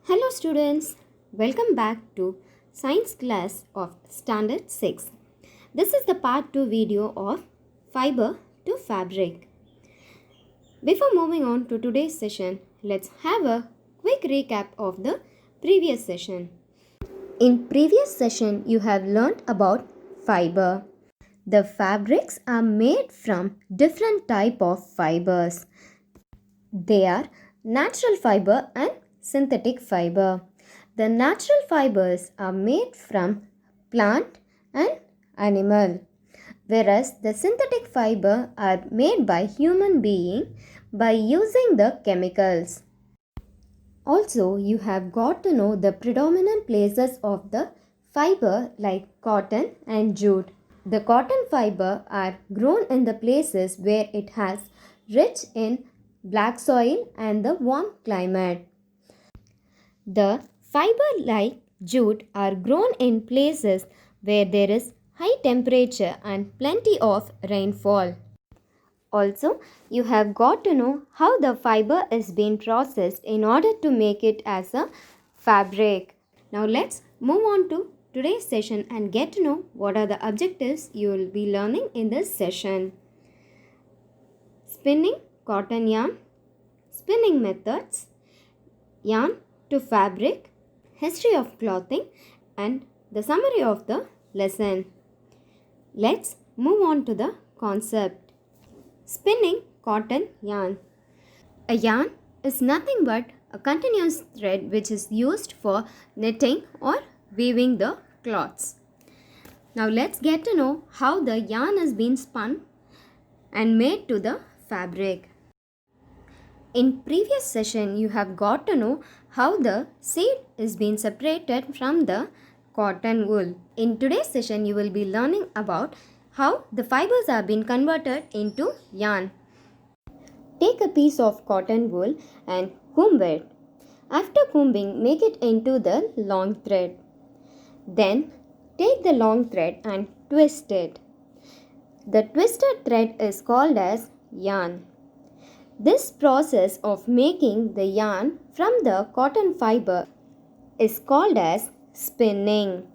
Hello students, welcome back to science class of standard 6. This is the part 2 video of fiber to fabric. Before moving on to today's session, let's have a quick recap of the previous session. In previous session, you have learned about fiber. The fabrics are made from different type of fibers. They are natural fiber and synthetic fiber. The natural fibers are made from plant and animal, whereas the synthetic fiber are made by human being by using the chemicals. Also, you have got to know the predominant places of the fiber like cotton and jute. The cotton fiber are grown in the places where it has rich in black soil and the warm climate. The fiber like jute are grown in places where there is high temperature and plenty of rainfall. Also, you have got to know how the fiber is being processed in order to make it as a fabric. Now let's move on to today's session and get to know what are the objectives you will be learning in this session. Spinning cotton yarn, spinning methods, yarn to fabric, history of clothing, and the summary of the lesson. Let's move on to the concept. Spinning cotton yarn. A yarn is nothing but a continuous thread which is used for knitting or weaving the cloths. Now let's get to know how the yarn has been spun and made to the fabric. In previous session, you have got to know how the seed is being separated from the cotton wool. In today's session, you will be learning about how the fibers are being converted into yarn. Take a piece of cotton wool and comb it. After combing, make it into the long thread. Then, take the long thread and twist it. The twisted thread is called as yarn. This process of making the yarn from the cotton fiber is called as spinning.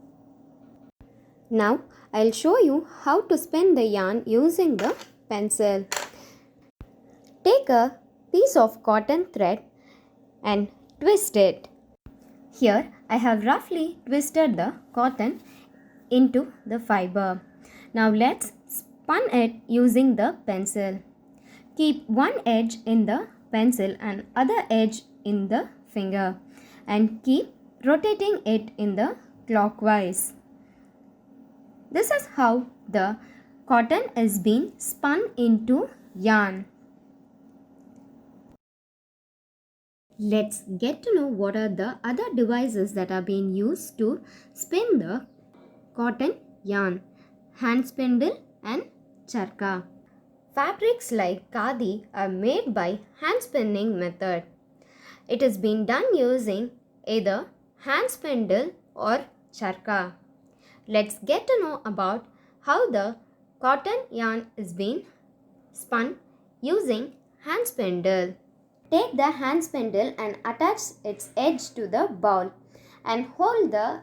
Now, I'll show you how to spin the yarn using the pencil. Take a piece of cotton thread and twist it. Here, I have roughly twisted the cotton into the fiber. Now, let's spin it using the pencil. Keep one edge in the pencil and other edge in the finger and keep rotating it in the clockwise. This is how the cotton is being spun into yarn. Let's get to know what are the other devices that are being used to spin the cotton yarn: hand spindle and charka. Fabrics like khadi are made by hand spinning method. It is being done using either hand spindle or charka. Let's get to know about how the cotton yarn is being spun using hand spindle. Take the hand spindle and attach its edge to the bowl and hold the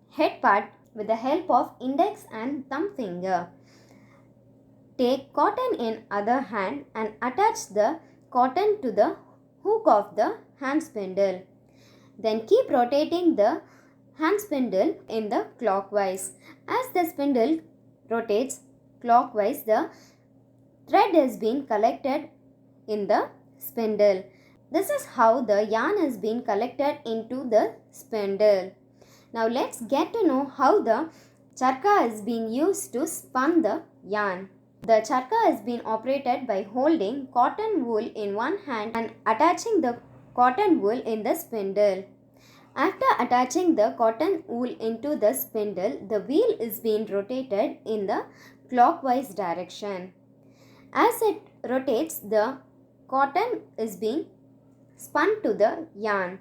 head part with the help of index and thumb finger. Take cotton in other hand and attach the cotton to the hook of the hand spindle. Then keep rotating the hand spindle in the clockwise. As the spindle rotates clockwise, the thread has been collected in the spindle. This is how the yarn has been collected into the spindle. Now let's get to know how the charka is being used to spin the yarn. The charka is being operated by holding cotton wool in one hand and attaching the cotton wool in the spindle. After attaching the cotton wool into the spindle, the wheel is being rotated in the clockwise direction. As it rotates, the cotton is being spun to the yarn.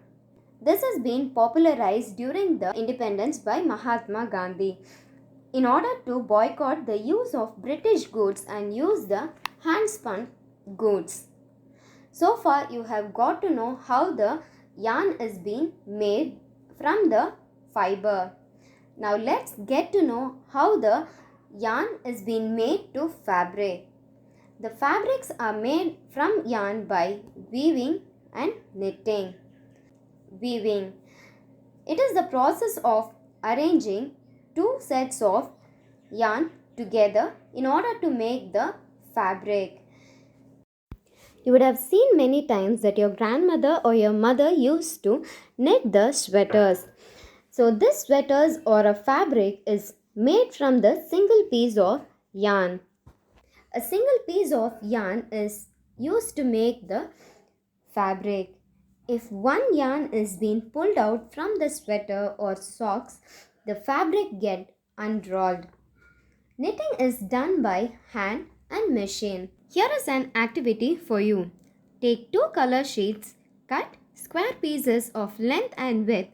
This has been popularized during the independence by Mahatma Gandhi in order to boycott the use of British goods and use the hand spun goods. So far, you have got to know how the yarn is being made from the fiber. Now let's get to know how the yarn is being made to fabric. The fabrics are made from yarn by weaving and knitting. Weaving. It is the process of arranging two sets of yarn together in order to make the fabric. You would have seen many times that your grandmother or your mother used to knit the sweaters. So this sweaters or a fabric is made from the single piece of yarn. A single piece of yarn is used to make the fabric. If one yarn is being pulled out from the sweater or socks, the fabric gets unrolled. Knitting is done by hand and machine. Here is an activity for you. Take two color sheets, cut square pieces of length and width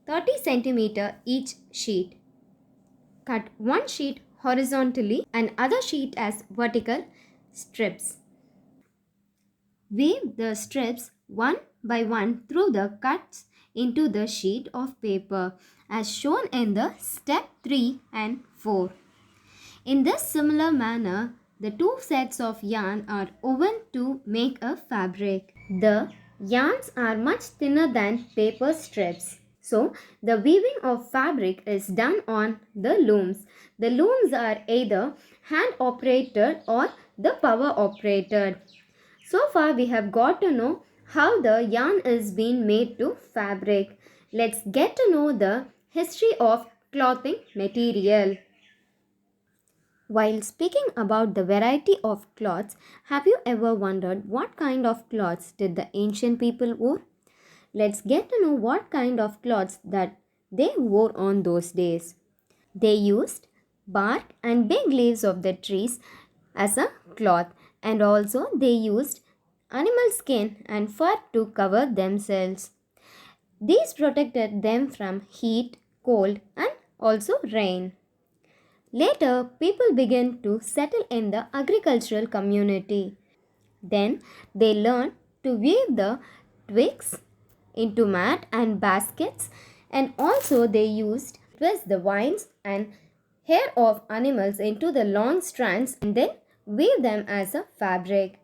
30 cm each sheet. Cut one sheet horizontally and other sheet as vertical strips. Weave the strips one by one through the cuts into the sheet of paper as shown in the step 3 and 4. In this similar manner, the two sets of yarn are woven to make a fabric. The yarns are much thinner than paper strips. So, the weaving of fabric is done on the looms. The looms are either hand operated or the power operated. So far we have got to know how the yarn is being made to fabric. Let's get to know the history of clothing material. While speaking about the variety of cloths, have you ever wondered what kind of cloths did the ancient people wear? Let's get to know what kind of cloths that they wore on those days. They used bark and big leaves of the trees as a cloth, and also they used animal skin and fur to cover themselves. These protected them from heat, cold, and also rain. Later, people began to settle in the agricultural community. Then they learned to weave the twigs into mat and baskets, and also they used to twist the vines and hair of animals into the long strands and then weave them as a fabric.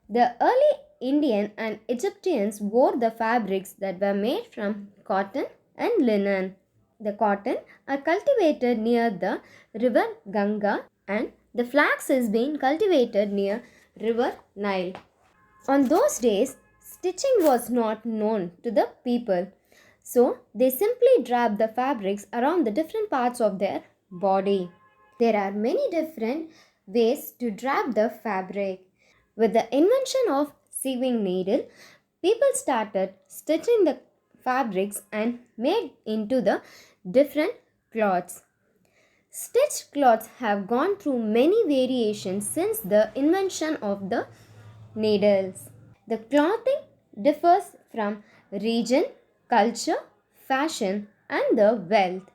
The early Indian and Egyptians wore the fabrics that were made from cotton and linen. The cotton are cultivated near the river Ganga and the flax is being cultivated near river Nile. On those days, stitching was not known to the people. So, they simply draped the fabrics around the different parts of their body. There are many different ways to drape the fabric. With the invention of sewing needle, people started stitching the fabrics and made into the different cloths. Stitched cloths have gone through many variations since the invention of the needles. The clothing differs from region, culture, fashion, and the wealth.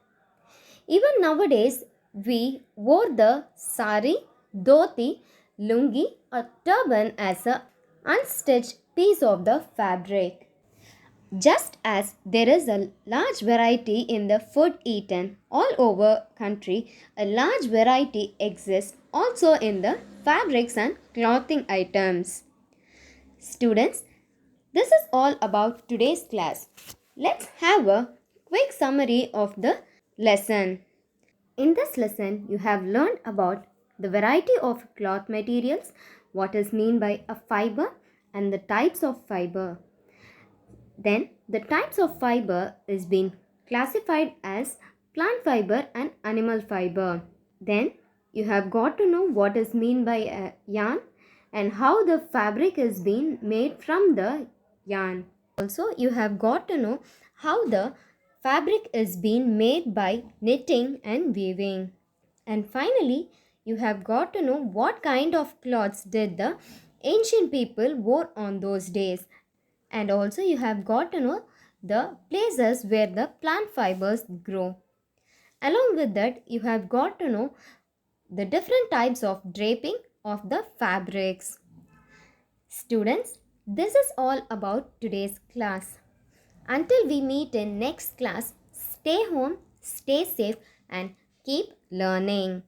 Even nowadays, we wore the sari, dhoti, lungi, or turban as a unstitched piece of the fabric. Just as there is a large variety in the food eaten all over country, a large variety exists also in the fabrics and clothing items. Students, this is all about today's class. Let's have a quick summary of the lesson. In this lesson, you have learned about the variety of cloth materials, what is meant by a fiber, and the types of fiber. Then, the types of fiber is being classified as plant fiber and animal fiber. Then, you have got to know what is meant by a yarn and how the fabric is being made from the yarn. Also, you have got to know how the fabric is being made by knitting and weaving. And finally, you have got to know what kind of clothes did the ancient people wore on those days. And also you have got to know the places where the plant fibers grow. Along with that, you have got to know the different types of draping of the fabrics. Students, this is all about today's class. Until we meet in next class, stay home, stay safe and keep learning.